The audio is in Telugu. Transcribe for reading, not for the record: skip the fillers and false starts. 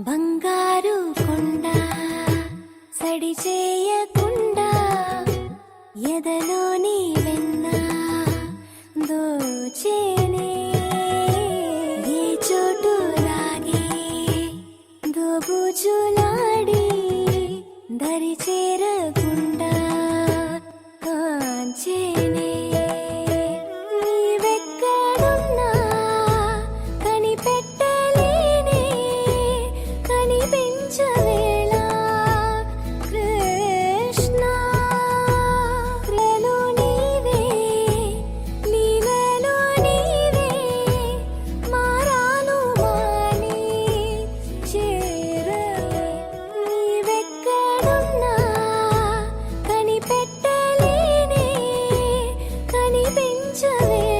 బంగారు కొండ సడి చేయకుండా ఎదలోని వెన్న దోచేనే ఏ చోటు లాగే దోబుచులాడి దరి చేరకుండా కాంచేనే కనిపెట్టలేనే కనిపించవే